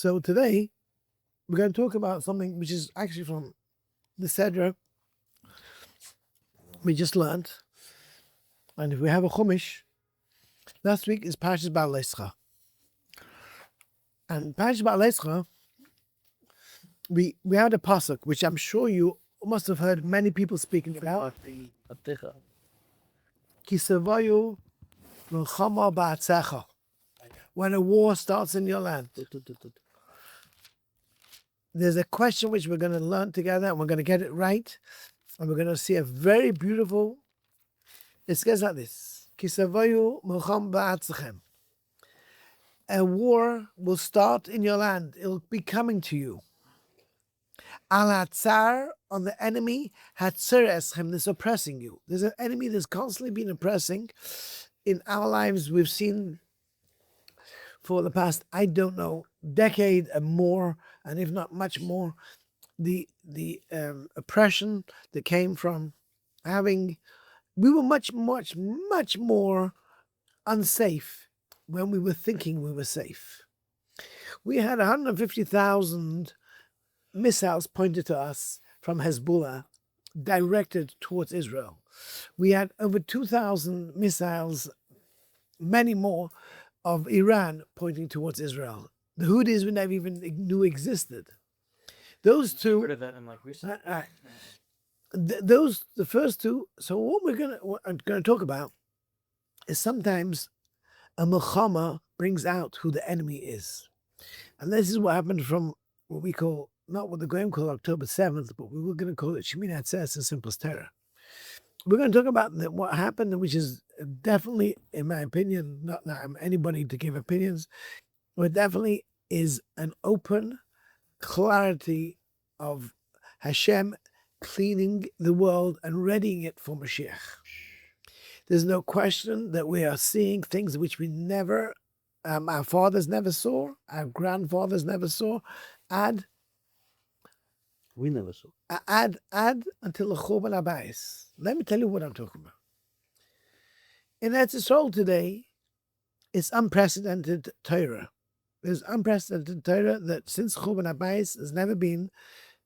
So today, we're going to talk about something which is actually from the Sefer we just learned. And if we have a Chumash, last week is Parshas Ba'aleischa. And Parshas Ba'aleischa, we had a pasuk, which I'm sure you must have heard many people speaking about. Kisavayu milchama ba'atzecha. When a war starts in your land. There's a question which we're going to learn together, and we're going to get it right. And we're going to see a very beautiful, it goes like this. Kisavayu milchama ba'atzechem. A war will start in your land. It'll be coming to you. Al hatzar, on the enemy, hatzar eschem, that's oppressing you. There's an enemy that's constantly been oppressing. In our lives, we've seen for the past, I don't know, decade and more, and if not much more, the oppression that came from having, we were much more unsafe when we were thinking we were safe. We had 150,000 missiles pointed to us from Hezbollah directed towards Israel. We had over 2,000 missiles, many more, of Iran pointing towards Israel. The Houthis we never even knew existed. Those two, heard of that in like recent. the first two. So what we're going to talk about is sometimes a milchama brings out who the enemy is, and this is what happened from what we call, not what the Goyim call October 7th, but we were going to call it Shemin Hatzes in simplest terror. We're going to talk about what happened, which is definitely, in my opinion, not that I'm anybody to give opinions, but definitely is an open clarity of Hashem cleaning the world and readying it for Mashiach. There's no question that we are seeing things which we never, our fathers never saw, our grandfathers never saw, We never saw. Add until the Churban Habayis. Let me tell you what I'm talking about. In Eretz Yisrael today, it's unprecedented Torah. There's unprecedented Torah that since Churban Habayis has never been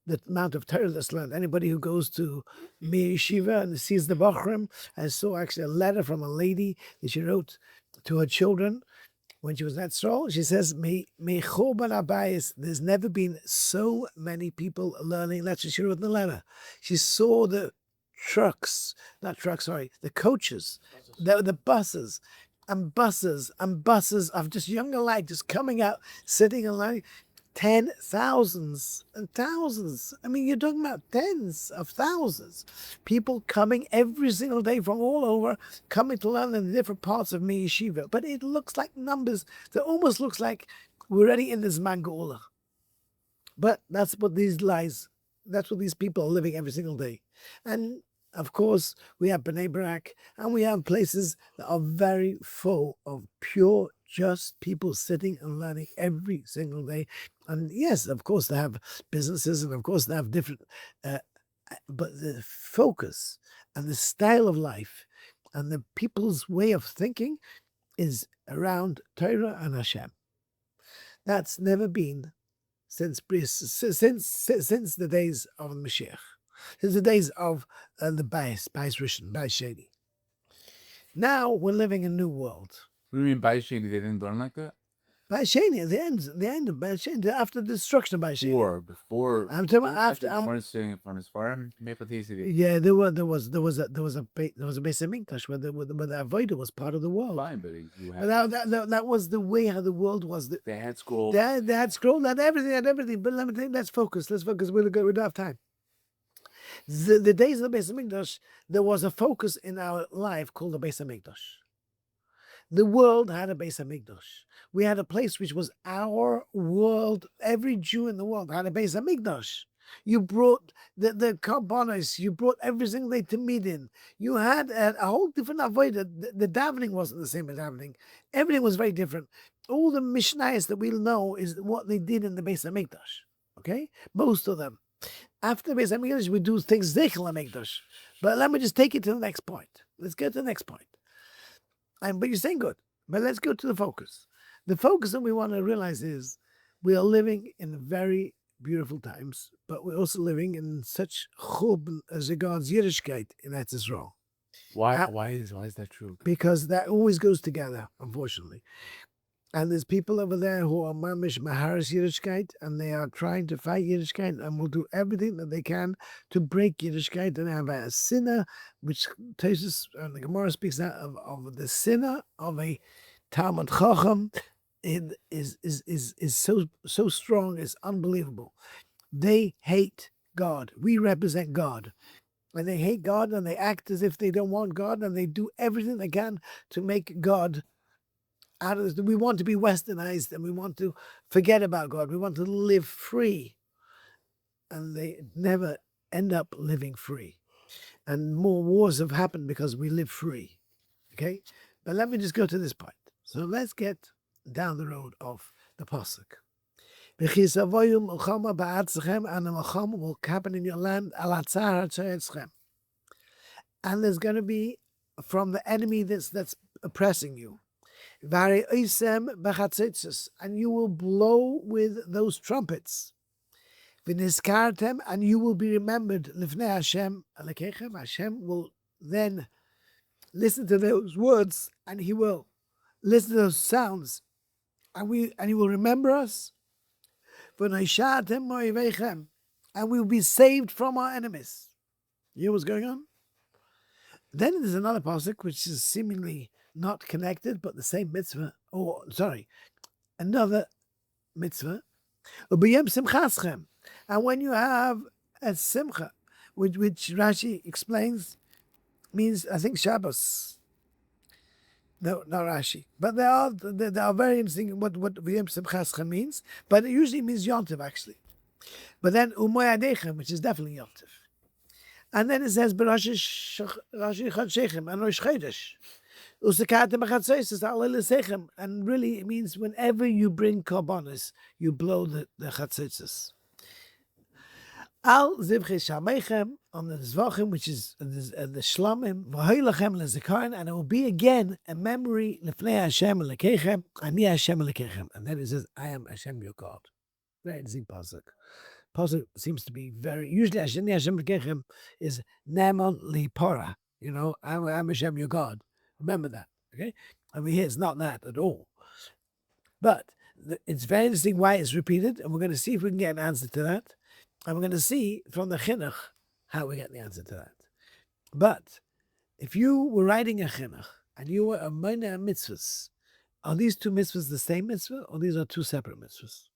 the amount of Torah that's learned. Anybody who goes to Yeshiva and sees the Bachrim, I saw actually a letter from a lady that she wrote to her children when she was in Etzrol. She says, "Me Churban Habayis, there's never been so many people learning." That's what she wrote in the letter. She saw the the coaches, the buses of just younger light just coming out, sitting and learning. 10,000s and thousands. I mean, you're talking about tens of thousands. People coming every single day from all over, coming to learn in the different parts of Mi Yeshiva. But it looks like numbers that almost looks like we're already in this Mangala. But that's what these people are living every single day. And of course, we have Bnei Brak, and we have places that are very full of pure, just people sitting and learning every single day. And yes, of course, they have businesses, and of course, they have different, but the focus and the style of life and the people's way of thinking is around Torah and Hashem. That's never been since the days of Mashiach. Since the days of the Bais Rishon, Bais Sheni. Now we're living in a new world. What do you mean Bais Sheni? They didn't learn like that? Bais Sheni, at the end of Bais Sheni, after the destruction of Bais Sheni. Before. I'm talking about after. I'm sitting in front of his farm. Yeah, there was a Beis Hamikdash where the Avodah was part of the world. Fine, but that was the way how the world was. They had scroll. They had scroll, they had everything. But let's focus. We don't have time. The days of the Beis Hamikdash, there was a focus in our life called the Beis Hamikdash. The world had a Beis Hamikdash. We had a place which was our world. Every Jew in the world had a Beis Hamikdash. You brought the karbanos. You brought every single day to Midin. You had a whole different avodah. The davening wasn't the same as davening. Everything was very different. All the mishnayos that we know is what they did in the Beis Hamikdash. Okay, most of them. After the Beis Hamikdash, we do things Zeichel HaMikdash. But let me just take it to the next point. Let's get to the next point. But you're saying good. But let's go to the focus. The focus that we want to realize is We are living in very beautiful times, but we're also living in such chub as regards Yiddishkeit in Eretz Yisrael. Why is that true? Because that always goes together, unfortunately. And there's people over there who are mamish maharis Yiddishkeit, and they are trying to fight Yiddishkeit, and will do everything that they can to break Yiddishkeit. And have a sinner, which Tesis and the Gemara speaks out of the sinner of a Talmud Chacham. It is so strong, it's unbelievable. They hate God. We represent God. And they hate God, and they act as if they don't want God, and they do everything they can to make God out of this. We want to be westernized, and we want to forget about God. We want to live free. And they never end up living free. And more wars have happened because we live free. Okay? But let me just go to this point. So let's get down the road of the Pasuk. And the milchama will happen in your land. And there's going to be from the enemy that's oppressing you. And you will blow with those trumpets. And you will be remembered. Hashem will then listen to those words, and he will listen to those sounds, and he will remember us. And we will be saved from our enemies. You know what's going on? Then there's another pasuk which is seemingly not connected, but the same mitzvah. Another mitzvah. And when you have a simcha, which Rashi explains, means I think Shabbos. No, not Rashi. But there are very interesting what V'yem Simchaschem means, but it usually means Yontiv actually. But then Umoyadechem, which is definitely Yontiv. And then it says Rashi Chadshechem and Rosh Chodesh. Usakatem Achatzois Alel and really it means whenever you bring korbanos, you blow the Chatzois. Al Zivche Shamechem on the Zvachim, which is the Shlamim, V'hoylachem leZikaron, and it will be again a memory Lefnei Hashem Lekechem, Ani Hashem Lekechem, and then it says, I am Hashem your God. Very interesting pasuk. Pasuk seems to be very usually Hashem Lekechem is Neman Lipora. You know, I'm Hashem your God. Remember that, okay? I mean, here it's not that at all, but it's very interesting why it's repeated, and we're going to see if we can get an answer to that. And we're going to see from the Chinuch how we get the answer to that. But if you were writing a Chinuch and you were a minor mitzvahs, are these two mitzvahs the same mitzvah or these are two separate mitzvahs?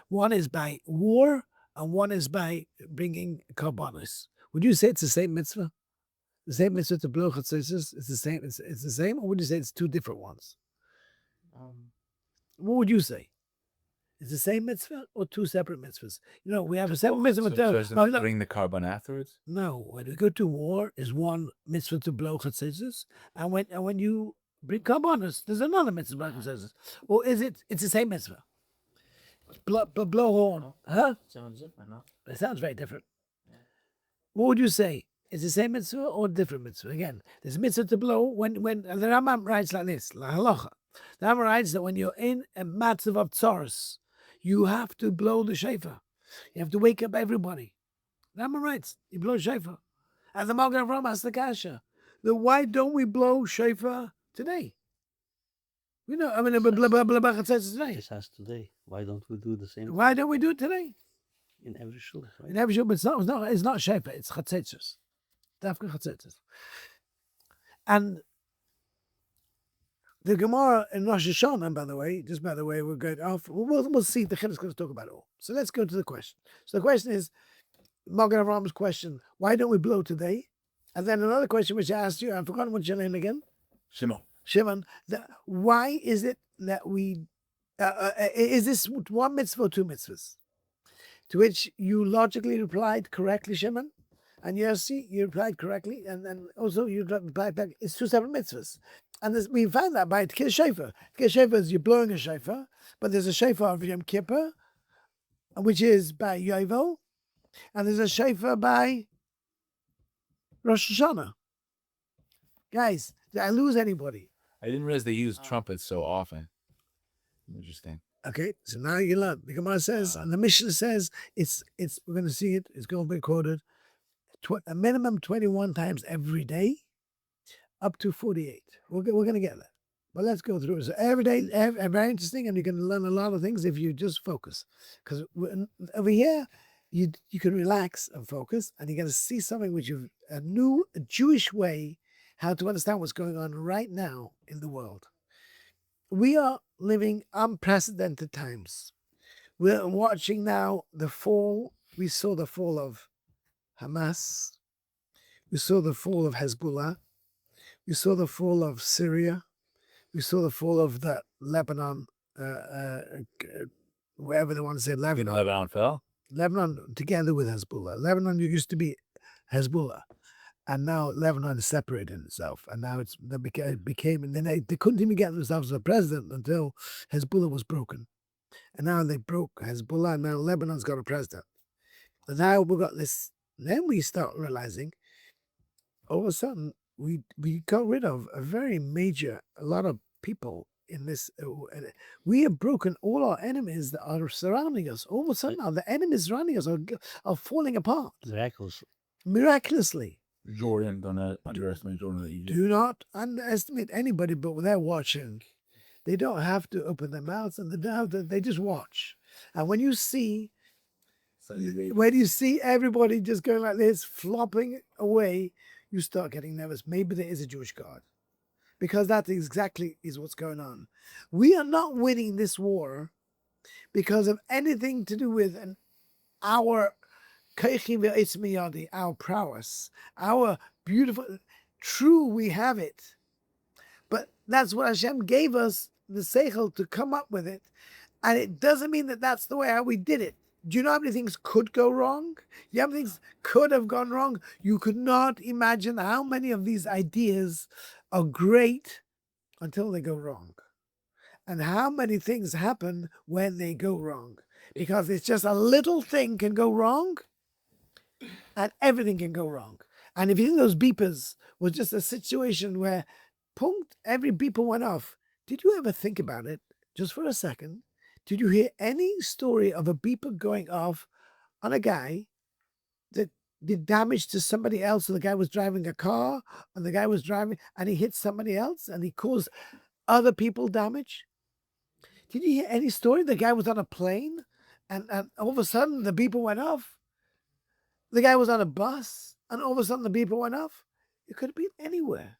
One is by war and one is by bringing korbanos. Would you say it's the same mitzvah? The same mitzvah to blow chatzos is the same. It's the same, or would you say it's two different ones? What would you say? Is the same mitzvah or two separate mitzvahs? You know, we have a separate mitzvah. So bring the carbon afterwards? No, when you go to war, is one mitzvah to blow chatzos, and when you bring korbanos, there's another mitzvah to blow chatzos. Or is it's the same mitzvah? Blow horn, huh? Sounds different, no? It sounds very different. Yeah. What would you say? Is the same mitzvah or different mitzvah? Again, there's a mitzvah to blow when and the Rambam writes like this, la halacha. The Rambam writes that when you're in a matzav of tzoros, you have to blow the shofar. You have to wake up everybody. The Rambam writes, you blow shofar. And the Magen Avraham asks the kasha, then why don't we blow shofar today? We know, I mean, today. This has today. Why don't we do the same? Why don't we do it today? In every shul, right? In every shul, but it's not shofar, it's chatzetzos. Dafka chatzetzos. And the Gemara in Rosh Hashanah, by the way, we're going off. We'll see. The Chinuch is going to talk about it all. So let's go to the question. So the question is, Magen Avraham's question, why don't we blow today? And then another question which I asked you, I've forgotten what's your name again? Shimon. Why is it that we, is this one mitzvah or two mitzvahs? To which you logically replied correctly, Shimon. And Yossi, you replied correctly. And then also you replied back, it's two separate mitzvahs. And we found that by Tkir Shofar. Tkir Shofar is you're blowing a shofar, but there's a shofar of Yom Kippur, which is by Yovel, and there's a shofar by Rosh Hashanah. Guys, did I lose anybody? I didn't realize they use trumpets so often. Interesting. Okay, so now you learn. The Gemara says, and the Mishnah says, it's. We're going to see it. It's going to be quoted a minimum 21 times every day, up to 48. We're going to get that. But let's go through it. So every day, very interesting, and you can learn a lot of things if you just focus. Because over here, you can relax and focus, and you're going to see something which is a new Jewish way how to understand what's going on right now in the world. We are living unprecedented times. We're watching now the fall. We saw the fall of Hamas. We saw the fall of Hezbollah. We saw the fall of Syria. We saw the fall of the Lebanon, wherever they want to say Lebanon. Lebanon fell? Lebanon together with Hezbollah. Lebanon used to be Hezbollah. And now Lebanon is separating itself. And now it became, and then they couldn't even get themselves a president until Hezbollah was broken. And now they broke Hezbollah, and now Lebanon's got a president. And now we've got this. Then we start realizing, all of a sudden, we got rid of a lot of people in this. We have broken all our enemies that are surrounding us. All of a sudden, now the enemies surrounding us are falling apart. Miraculously. Jordan, don't underestimate Jordan. Egypt. Do not underestimate anybody, but they're watching. They don't have to open their mouths, and they just watch. And when you see everybody just going like this, flopping away, you start getting nervous. Maybe there is a Jewish God, because that exactly is what's going on. We are not winning this war because of anything to do with our prowess, our beautiful, true, we have it. But that's what Hashem gave us, the seichel, to come up with it. And it doesn't mean that that's the way how we did it. Do you know how many things could go wrong? You know how many things could have gone wrong? You could not imagine how many of these ideas are great until they go wrong. And how many things happen when they go wrong. Because it's just a little thing can go wrong, and everything can go wrong. And if you think those beepers was just a situation where, every beeper went off. Did you ever think about it, just for a second? Did you hear any story of a beeper going off on a guy that did damage to somebody else? So the guy was driving a car, and the guy was driving, and he hit somebody else, and he caused other people damage? Did you hear any story? The guy was on a plane, and all of a sudden the beeper went off. The guy was on a bus, and all of a sudden the beeper went off. It could have been anywhere.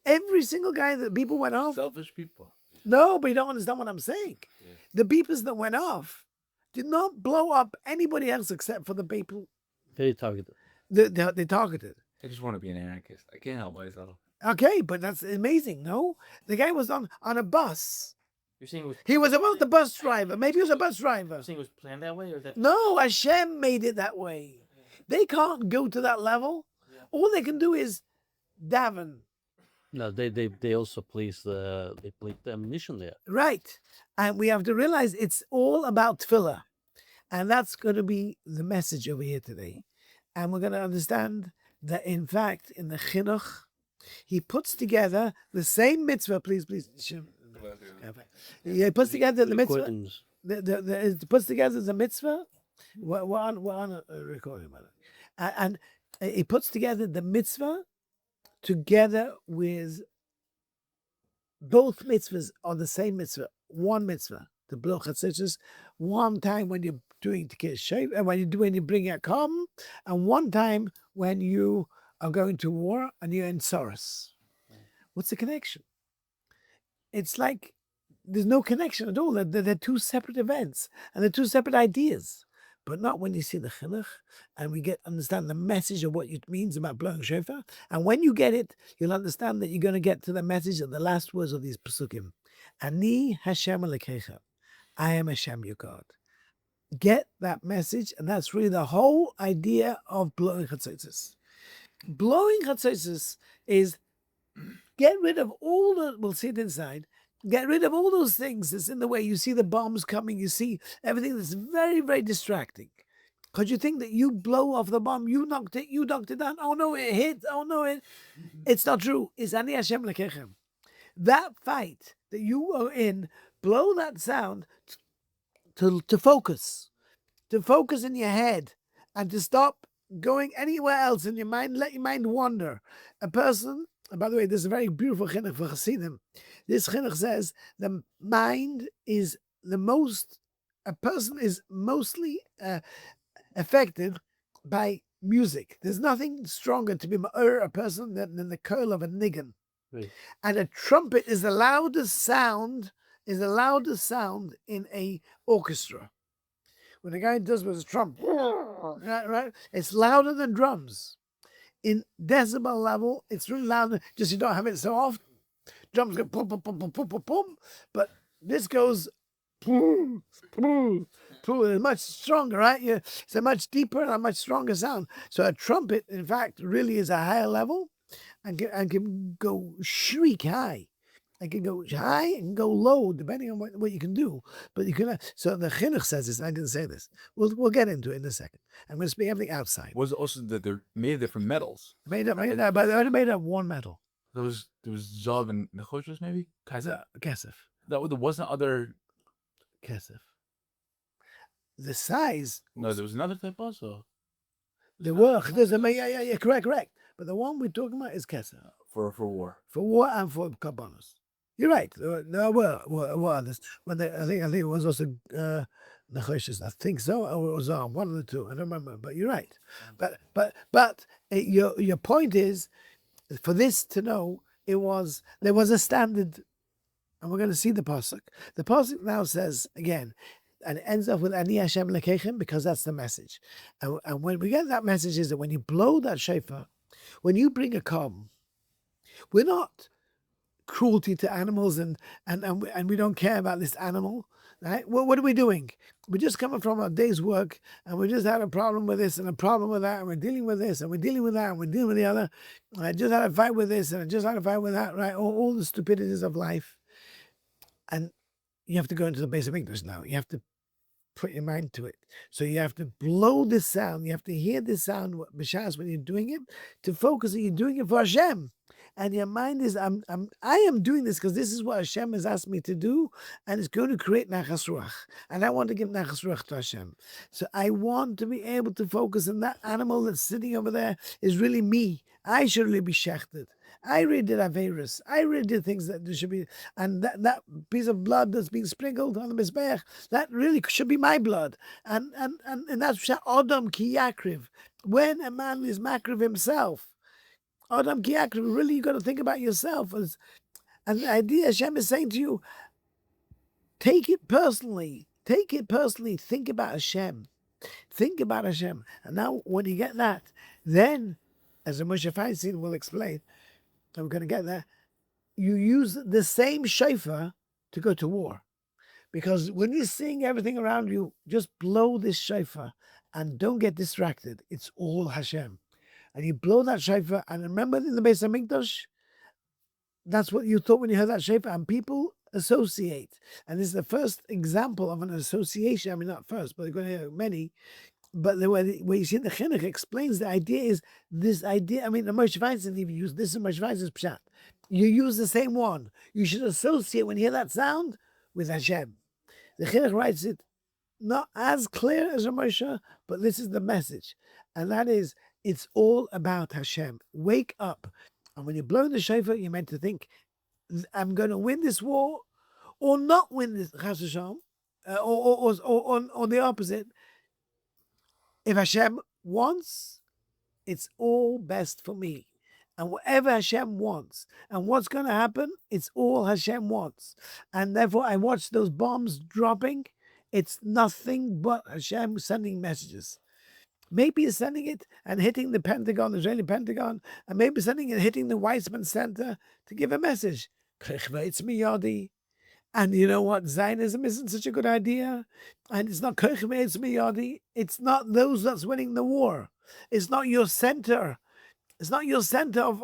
Every single guy that beeper went off. Selfish people. No, but you don't understand what I'm saying. Yeah. The beepers that went off did not blow up anybody else except for the people. Very targeted. They targeted. I just want to be an anarchist. I can't help myself. Okay, but that's amazing, no? The guy was on a bus. You're saying he was about the bus driver. Maybe he was a bus driver. You're saying it was planned that way, or that? No, Hashem made it that way. They can't go to that level. Yeah. All they can do is daven. No, they also place the ammunition there. Right. And we have to realize it's all about tefillah. And that's going to be the message over here today. And we're going to understand that, in fact, in the Hachinuch, he puts together the same mitzvah. Please. He puts together the mitzvah. It puts together the mitzvah. We're on a recording about it. And he puts together the mitzvah together with both mitzvahs on the same mitzvah. One mitzvah, the bloch HaTorah, one time when you're doing Tekeh Shav, and when you bring a carbon, and one time when you are going to war and you're in Soros. What's the connection? It's like there's no connection at all. They're two separate events, and they're two separate ideas. But not when you see the chinuch and we understand the message of what it means about blowing shofar. And when you get it, you'll understand that you're going to get to the message of the last words of these pasukim. Ani Hashem Elokecha. I am Hashem, your God. Get that message, and that's really the whole idea of blowing chatzos. Blowing chatzos is get rid of all the, we'll see it inside, get rid of all those things that's in the way. You see the bombs coming, you see everything that's very, very distracting. Because you think that you blow off the bomb, you knocked it down. Oh no, it hit. Oh no, it's not true. It's Ani Hashem Lekechem. That fight that you are in, blow that sound to focus in your head and to stop going anywhere else in your mind. Let your mind wander. A person, and by the way, this is a very beautiful chinuch for Hasidim. This chinuch says the mind is a person is mostly affected by music. There's nothing stronger to be a person than the curl of a niggun. Right. And a trumpet is the loudest sound in a orchestra. When a guy does with his trumpet, right, it's louder than drums. In decibel level, it's really loud. Just you don't have it so often. Drums go pum pum pum pum pum pum pum, but this goes boom boom boom. It's much stronger, right? It's a much deeper and a much stronger sound. So a trumpet, in fact, really is a higher level, and can go shriek high. I can go high and go low, depending on what you can do. But you can. So the chinuch says this. I didn't say this. We'll get into it in a second. I'm going to speak everything outside. Was it also that they're made of different metals? But they only made up one metal. There was Zav and Nechoshes maybe? Kesef. There wasn't other. Kesef. The size. No, there was another type also. The work. Yeah, correct. But the one we're talking about is Kesef. For war. For war and for kabbanos. You're right. There were others. I think it was also Nechoshes. I think so. Or it was one of the two. I don't remember. But you're right. But your point is, for this to know, there was a standard, and we're going to see the pasuk. The pasuk now says again, and it ends up with Ani Hashem Lekechem, because that's the message. And when we get that message is that when you blow that shofar, when you bring a calm, we're not cruelty to animals and we don't care about this animal, right? Well, what are we doing? We're just coming from a day's work and we just had a problem with this and a problem with that, and we're dealing with this and we're dealing with that and we're dealing with the other. And I just had a fight with this and I just had a fight with that, right? All the stupidities of life. And you have to go into the base of English now. You have to put your mind to it. So you have to blow this sound. You have to hear this sound, b'shas, when you're doing it, to focus that you're doing it for Hashem. And your mind is, I am doing this because this is what Hashem has asked me to do, and it's going to create nachas ruach. And I want to give nachas ruach to Hashem. So I want to be able to focus on that animal that's sitting over there is really me. I should really be shechted. I really did Averis. I really did things that there should be, and that piece of blood that's being sprinkled on the Mizbeach, that really should be my blood. And that's Adam ki yakriv. When a man is makriv himself, Adam ki yakriv, really you got to think about yourself. And the idea Hashem is saying to you, take it personally. Take it personally. Think about Hashem. Think about Hashem. And now when you get that, then, as the Moshe Feinstein will explain, and we're going to get there, you use the same shofar to go to war. Because when you're seeing everything around you, just blow this shofar and don't get distracted. It's all Hashem. And you blow that shofar, and remember in the Beis HaMikdash, that's what you thought when you heard that shofar, and people associate. And this is the first example of an association. I mean, not first, but you're going to hear many. But the way you see the chinuch explains, the idea is this idea. I mean, the Moshe Feinstein even used this. In Moshe Feinstein's pshat, you use the same one. You should associate when you hear that sound with Hashem. The chinuch writes it not as clear as a Moshe, but this is the message, and that is, it's all about Hashem. Wake up, and when you're blowing the shofar, you're meant to think, I'm going to win this war, or not win this chas v'shalom, or the opposite. If Hashem wants, it's all best for me. And whatever Hashem wants, and what's going to happen, it's all Hashem wants. And therefore, I watch those bombs dropping. It's nothing but Hashem sending messages. Maybe he's sending it and hitting the Pentagon, the Israeli Pentagon, and maybe sending it hitting the Weizmann Center to give a message. And you know what? Zionism isn't such a good idea. And it's not Koch Me'etz Miyadi. It's not those that's winning the war. It's not your center. It's not your center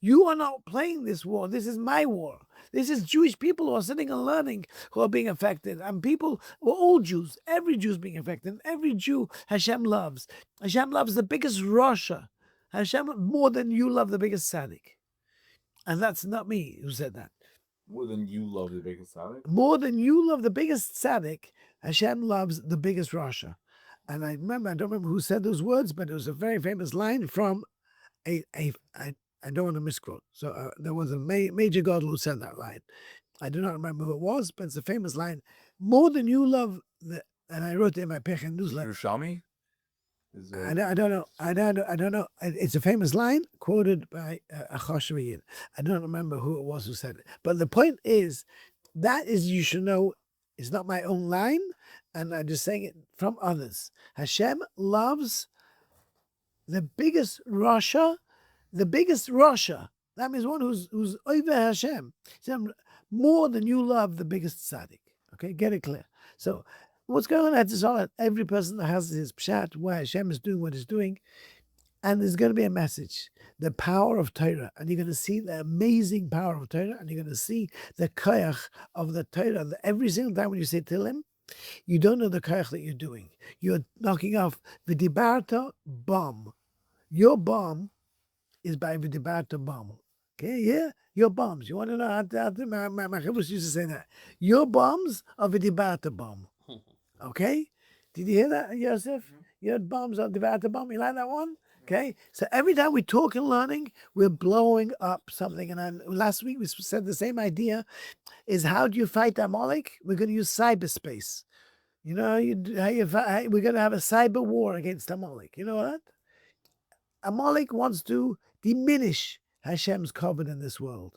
you are not playing this war. This is my war. This is Jewish people who are sitting and learning who are being affected. And people, well, all Jews, every Jew is being affected. Every Jew Hashem loves. Hashem loves the biggest Rasha. Hashem more than you love the biggest tzaddik. And that's not me who said that. More than you love the biggest tzaddik? More than you love the biggest tzaddik, Hashem loves the biggest rasha. And I don't remember who said those words, but it was a very famous line from I don't want to misquote. So there was a major god who said that line. I do not remember who it was, but it's a famous line. More than you love and I wrote it in my Pechen newsletter. Yerushalmi? I don't know. It's a famous line quoted by a Choshev. I don't remember who it was who said it. But the point is, you should know, it's not my own line, and I'm just saying it from others. Hashem loves the biggest Rasha. That means one who's over Hashem. More than you love the biggest tzaddik. Okay, get it clear. So what's going on at this all? Every person that has his pshat, where Hashem is doing what he's doing, and there's going to be a message, the power of Torah, and you're going to see the amazing power of Torah, and you're going to see the koyach of the Torah. Every single time when you say Tehillim, you don't know the koyach that you're doing. You're knocking off the dibarta bomb. Your bomb is by the dibarta bomb. Okay, yeah? Your bombs. You want to know how my Chavos used to say that. Your bombs are the dibarta bomb. Okay? Did you hear that, Yosef? Your bombs are dibarta bomb. You like that one? Okay? So every time we talk and learning, we're blowing up something. And last week we said the same idea is how do you fight Amalek? We're going to use cyberspace. You know, we're going to have a cyber war against Amalek. You know what? Amalek wants to diminish Hashem's covenant in this world.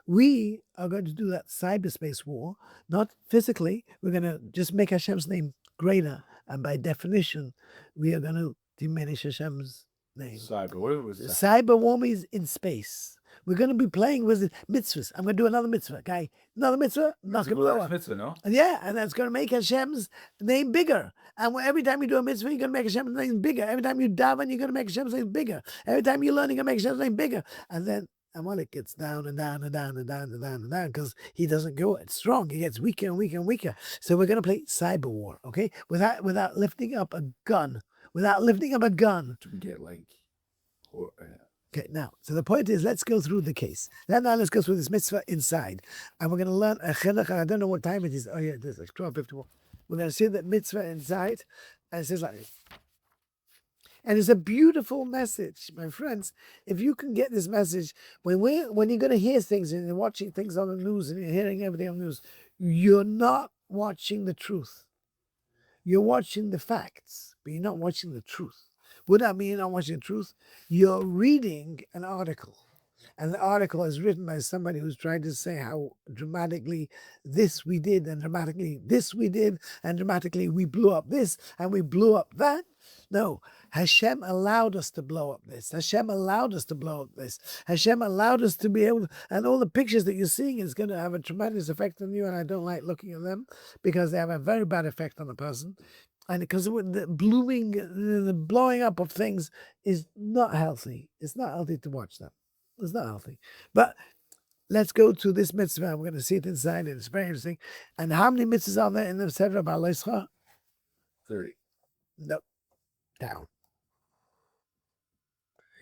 We are going to do that cyberspace war, not physically. We're going to just make Hashem's name greater. And by definition, we are going to diminish Hashem's name. Cyber. What was that? Cyber war is in space. We're going to be playing with mitzvahs. I'm going to do another mitzvah, okay? Another mitzvah, not going to blow up. Mitzvah, no? Yeah, and that's going to make Hashem's name bigger. And every time you do a mitzvah, you're going to make Hashem's name bigger. Every time you daven, you're going to make Hashem's name bigger. Every time you learn, you're going to make Hashem's name bigger. And then Amalek gets down and down and down and down and down and down because he doesn't go strong. He gets weaker and weaker and weaker. So we're going to play cyber war, okay? Without lifting up a gun. Without lifting up a gun. To get like... Okay, now, so the point is, let's go through the case. Now let's go through this mitzvah inside. And we're going to learn a Hachinuch, and I don't know what time it is. Oh, yeah, it is like 12:51. We're going to see the mitzvah inside, and it says like this. And it's a beautiful message, my friends. If you can get this message, when you're going to hear things, and you're watching things on the news, and you're hearing everything on the news, you're not watching the truth. You're watching the facts, but you're not watching the truth. What I mean, not watching the truth, you're reading an article. And the article is written by somebody who's trying to say how dramatically this we did, and dramatically this we did, and dramatically we blew up this, and we blew up that. No, Hashem allowed us to blow up this. Hashem allowed us to blow up this. Hashem allowed us to be able to, and all the pictures that you're seeing is going to have a tremendous effect on you, and I don't like looking at them because they have a very bad effect on the person. And because the blowing up of things is not healthy. It's not healthy to watch them. It's not healthy. But let's go to this mitzvah. We're going to see it inside. It's very interesting. And how many mitzvahs are there in the Sefer of Yisrael? 30. No. Down.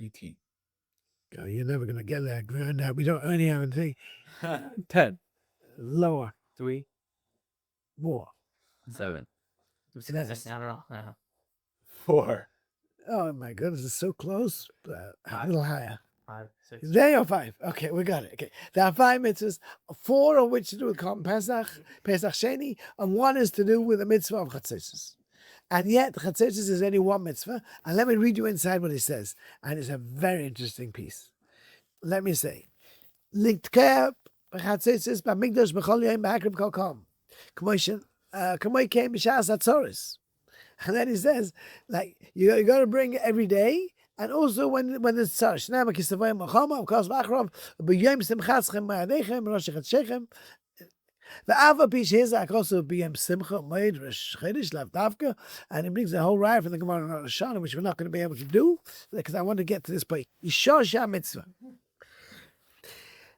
18. Oh, you're never going to get there. No, we don't only have anything. 10. Lower. 3. More. 7. I don't know. 4. Oh my goodness, it's so close. A little higher. 5, 6. There you 5. Okay, we got it. Okay. There are 5 mitzvahs, 4 of which to do with Korban Pesach, Pesach Sheni, and 1 is to do with the mitzvah of Chatzos. And yet, Chatzos is only 1 mitzvah. And let me read you inside what it says. And it's a very interesting piece. Let me say, Litkeh Chatzos b'mikdash b'chol yom b'akrib kol kom. Kamoi came b'shas HaTorah. And then he says, like, you got to bring it every day. And also when it's tzar, Shnei Kisavoyim Machama, of course, V'achrav, B'yom Simchatzchem Ma'adechem, Rosh Chadshechem, V'ava Pish Hizak, also B'yom Simcha, Moed, Rosh Chodesh, Lav Davka, and he brings the whole ride from the Gemara and Rosh Hashanah, which we're not going to be able to do, because I want to get to this point. Yishosha Mitzvah.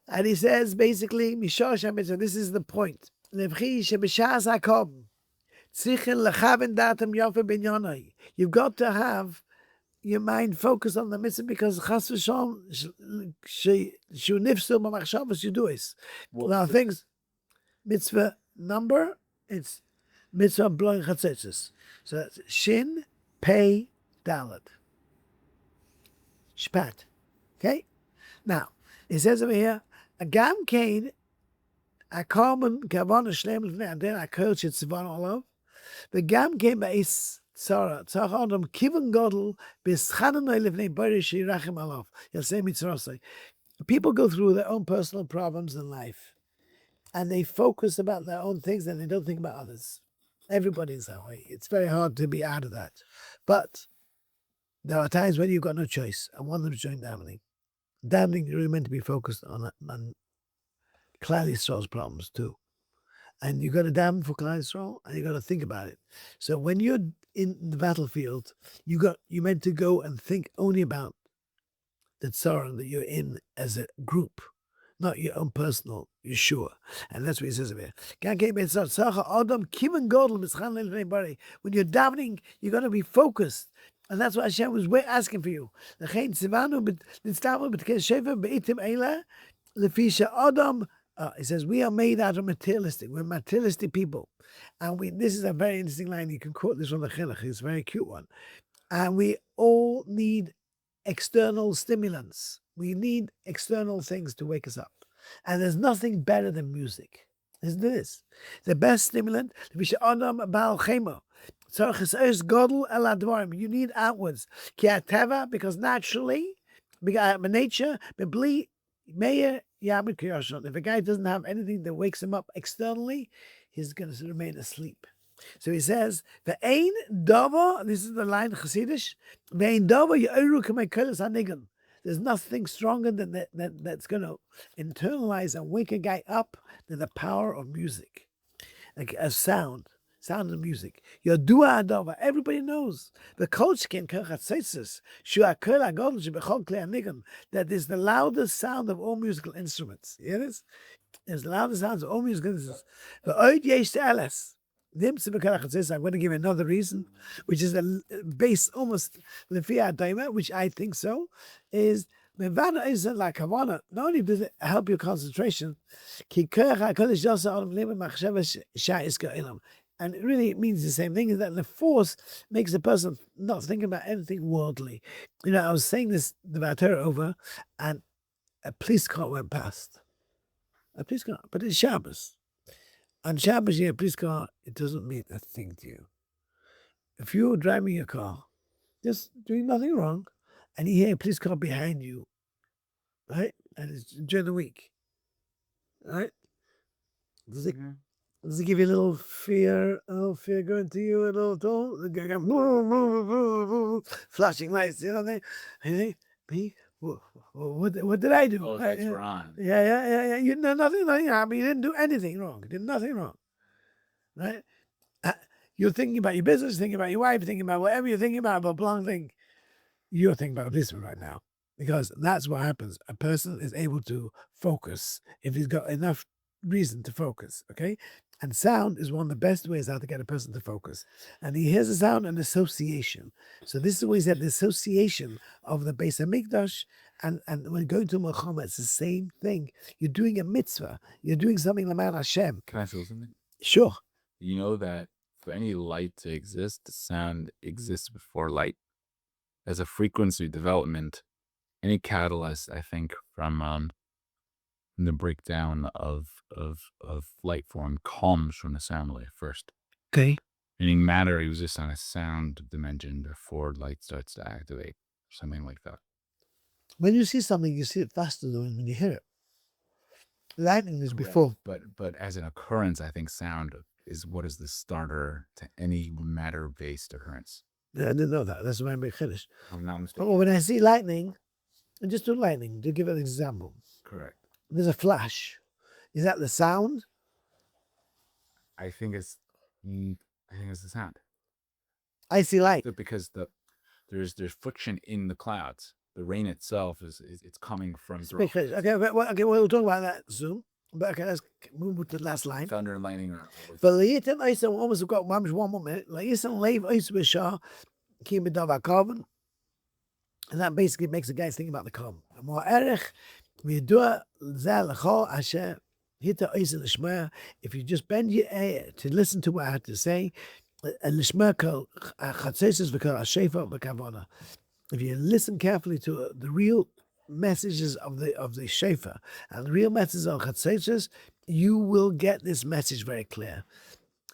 And he says, basically, Yishosha Mitzvah, this is the point. Levchi Shebishas HaKom, Tzichin Lechaven Datam Yofe Binyanai. You've got to have your mind focused on the mitzvah because chas v'shalom shu nifsu b'machshavas you do it. Now things mitzvah number it's mitzvah blowing chatzitzis. So that's shin pei dalet shpat. Okay. Now it says over here a gam kain a common kavanah shlem lefnei and then a kol shetzivon olav. The gam came by Tzara. Tzara Adam kiven godel b'schananoi lefnei barish yirachem alav. Yaseh mitzrosai. People go through their own personal problems in life, and they focus about their own things, and they don't think about others. Everybody's that way. It's very hard to be out of that. But there are times when you've got no choice, and one of them is during davening. Davening, you're really meant to be focused on Klal Yisrael's problems too. And you got to daven for Klal Yisrael, and you got to think about it. So when you're in the battlefield, you're meant to go and think only about the tzara that you're in as a group, not your own personal Yeshua. And that's what he says over here. When you're davening, you got to be focused. And that's what Hashem was asking for you. He says, we are made out of materialistic. We're materialistic people. And this is a very interesting line. You can quote this from the Hachinuch. It's a very cute one. And we all need external stimulants. We need external things to wake us up. And there's nothing better than music. Isn't this? The best stimulant. You need outwards. Because naturally, by nature, if a guy doesn't have anything that wakes him up externally, he's going to remain asleep. So he says, "Ve'ein dava." This is the line Chassidish. "Ve'ein dava ye'oru k'mei kolos hanigun." There's nothing stronger than that's going to internalize and wake a guy up than the power of music, like a sound of music. Yodua adava. Everybody knows the kolchkin kachatzitzis shuakol agodol shebechol klei hanigun. That is the loudest sound of all musical instruments. You hear this? It's the loudest sounds of all musical instruments. Ve'od yesh te'eles. I'm going to give you another reason, which is based almost lefia daima, which I think so, is mevana isn't like Havana. Not only does it help your concentration, and it really means the same thing, is that the force makes the person not think about anything worldly. You know, I was saying this, the HaTorah over, and a police car went past. A police car, but it's Shabbos. On Shabbos, a police car, it doesn't mean a thing to you. If you're driving your car, just doing nothing wrong, and you hear a police car behind you, right? And it's during the week, right? Does it give you a little fear? Oh, fear going to you, a little flashing lights, you know what I mean? Me? What did I do? Oh, that's wrong. Yeah. You know nothing. I mean, you didn't do anything wrong. You did nothing wrong, right? You're thinking about your business, thinking about your wife, thinking about whatever you're thinking about a blonde thing. You're thinking about a policeman right now, because that's what happens. A person is able to focus if he's got enough reason to focus. Okay, and sound is one of the best ways how to get a person to focus. And he hears a sound and association. So this is what he said, the association of the Beis HaMikdash and when going to Milchama, it's the same thing. You're doing a mitzvah. You're doing something l'man Hashem. Can I say something? Sure. You know that for any light to exist, sound exists before light. As a frequency development, any catalyst, I think, from the breakdown of light form comes from the sound layer first. Okay. Meaning matter exists on a sound dimension before light starts to activate, something like that. When you see something, you see it faster than when you hear it. Lightning is before. But as an occurrence, I think sound is what is the starter to any matter-based occurrence. Yeah, I didn't know that. That's why I'm being finished. I'm not mistaken. But when I see lightning, and just do lightning, to give an example. Correct. There's a flash. Is that the sound? I think it's the sound. I see light. Because there's friction in the clouds. The rain itself it's coming from through. Okay, we'll talk about that soon. But okay, let's move to the last line. Thunder and lightning are But Layitim Isa, almost got one more minute. Layitim Leiv Isa B'Shah, Kim B'Dav HaKarban. And that basically makes the guys think about the Kom. More erich, v'yidua zeh l'chol asher hita oizel l'shmer. If you just bend your ear to listen to what I had to say, l'shmer kol chatzesis v'kol hashefa v'kavona. If you listen carefully to the real messages of the shefa and the real messages of chatzesis, you will get this message very clear.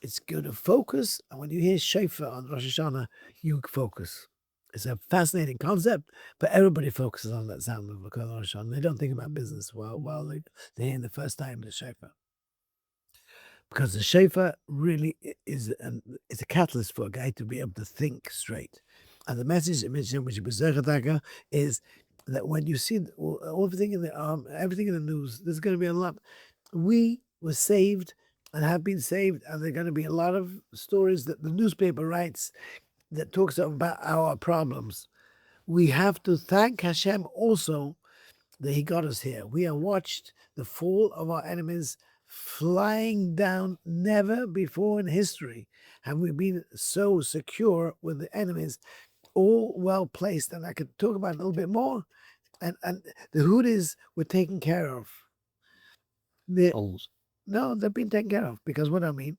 It's good to focus, and when you hear shefa on Rosh Hashanah, you focus. It's a fascinating concept, but everybody focuses on that sound of Rosh Hashanah. They don't think about business while they're hearing the first time the shefa. Because the shefa really is a catalyst for a guy to be able to think straight. And the message is that when you see everything in the news, there's going to be a lot. We were saved and have been saved, and there are going to be a lot of stories that the newspaper writes that talks about our problems. We have to thank Hashem also that He got us here. We have watched the fall of our enemies flying down. Never before in history have we been so secure with the enemies, all well placed. And I could talk about it a little bit more. And the Houthis were taken care of. Almost. No, they've been taken care of, because what I mean,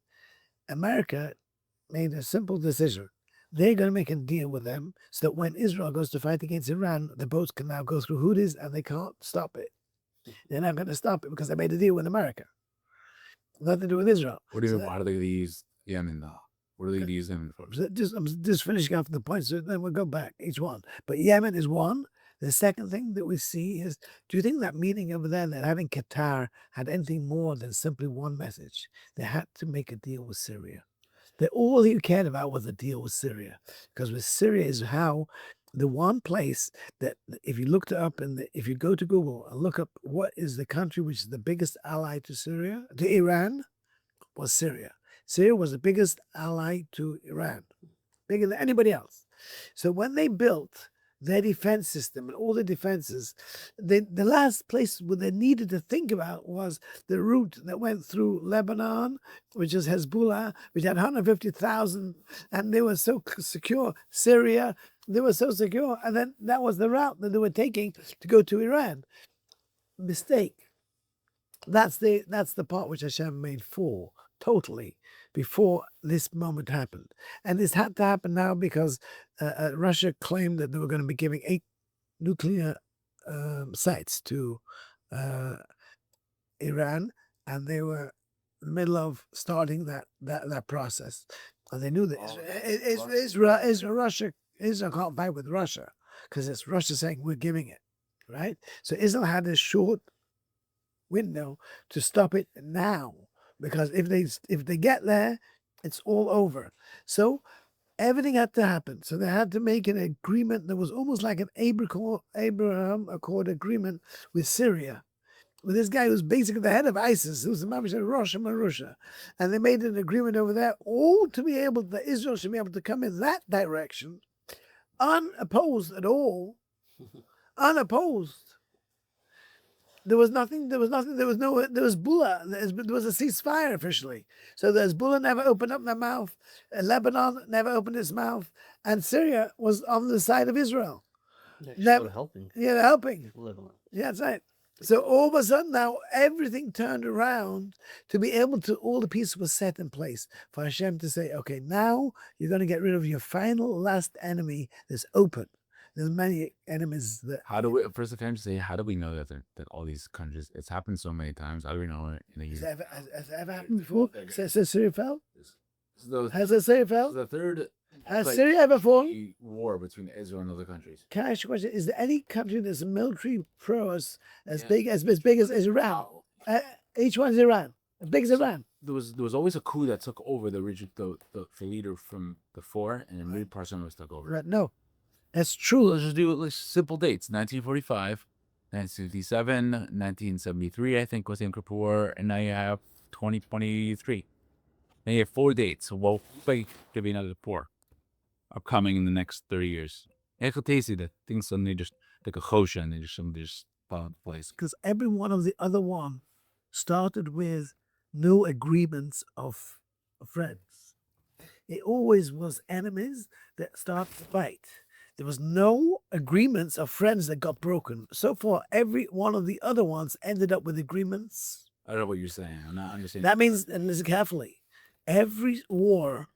America made a simple decision. They're going to make a deal with them so that when Israel goes to fight against Iran, the boats can now go through Houthis and they can't stop it. They're not going to stop it because they made a deal with America. Nothing to do with Israel. What do you mean? Why do they use Yemen though? What do they use Yemen for? I'm just finishing off the points, so then we'll go back each one. But Yemen is one. The second thing that we see is, do you think that meeting over there, that having Qatar, had anything more than simply one message? They had to make a deal with Syria. That all he cared about was a deal with Syria, because with Syria is how the one place that if you looked it up and if you go to Google and look up what is the country which is the biggest ally to Syria, to Iran, was Syria. Syria was the biggest ally to Iran, bigger than anybody else. So when they built their defense system and all the defenses, the last place where they needed to think about was the route that went through Lebanon, which is Hezbollah, which had 150,000, and they were so secure. Syria, they were so secure, and then that was the route that they were taking to go to Iran. Mistake. That's the part which Hashem made fall totally before this moment happened. And this had to happen now because Russia claimed that they were going to be giving 8 nuclear sites to Iran, and they were in the middle of starting that process. And they knew that Israel can't fight with Russia because it's Russia saying we're giving it, right? So Israel had this short window to stop it now, because if they get there, it's all over. So everything had to happen. So they had to make an agreement that was almost like an Abraham Accord agreement with Syria, with this guy who's basically the head of ISIS, who's the Mamish Rosh Marusha. And they made an agreement over there, all to be able, that Israel should be able to come in that direction, unopposed at all, unopposed. There was nothing, there was Bula, there was a ceasefire officially. So the Hezbollah never opened up their mouth, Lebanon never opened its mouth, and Syria was on the side of Israel. They're helping. Yeah, they're helping. Lebanon. Yeah, that's right. So all of a sudden now everything turned around to be able to, all the pieces were set in place for Hashem to say, okay, now you're going to get rid of your final last enemy that's open. There's many enemies that. How do we, first of all, say, how do we know that all these countries, it's happened so many times, how do we know it in a year? Has it ever happened before? Has Syria fell? So Has Syria fell? the third Has Syria ever fallen? war between Israel and other countries. Can I ask you a question? Is there any country that's military prowess as big as Iran? Each one's Iran. As big as Iran. There was always a coup that took over the region, the leader from before, and then really Parson was took over. Right. No. That's true. Let's just do like simple dates: 1945, 1957, 1973. I think was Yom Kippur War, and now you have 2023. Now you have 4 dates. So we'll give you another 4 upcoming in the next 30 years. I could taste that things suddenly just like a choshen and they just fall into place. Because every one of the other one started with no agreements of friends. It always was enemies that start to fight. There was no agreements of friends that got broken. So far, every one of the other ones ended up with agreements. I don't know what you're saying. I'm not understanding. That means, and listen carefully, every war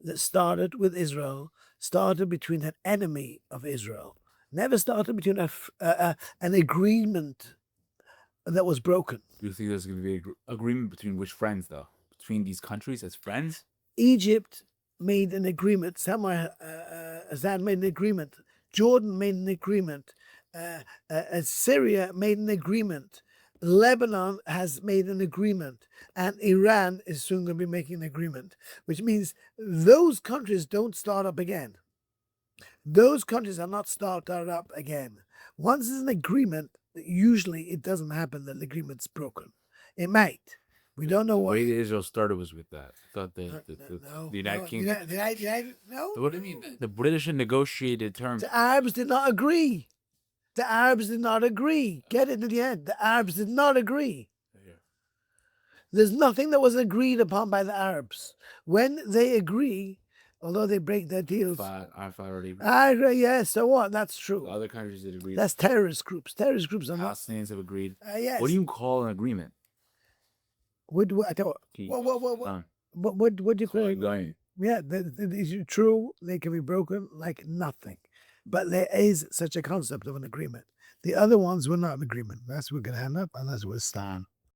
that started with Israel started between an enemy of Israel. Never started between an agreement that was broken. Do you think there's going to be an agreement between which friends, though? Between these countries as friends? Egypt made an agreement. Assad made an agreement. Jordan made an agreement. Syria made an agreement. Lebanon has made an agreement. And Iran is soon going to be making an agreement, which means those countries don't start up again. Those countries are not started up again. Once there's an agreement, usually it doesn't happen that the agreement's broken. It might. We don't know The what. way that Israel started was with that. I thought the United Kingdom. No. What do you mean? The British negotiated terms. The Arabs did not agree. The Arabs did not agree. Get it to the end. The Arabs did not agree. There's nothing that was agreed upon by the Arabs. When they agree, although they break their deals. I've already. I agree, yes, so what? That's true. Other countries that agreed. That's terrorist groups. Terrorist groups are not. Palestinians have agreed. Yes. What do you call an agreement? I tell you, what do you call it? Going. Yeah, these are true. They can be broken like nothing. But there is such a concept of an agreement. The other ones were not an agreement. That's what we're going to end up, and that's what it's done.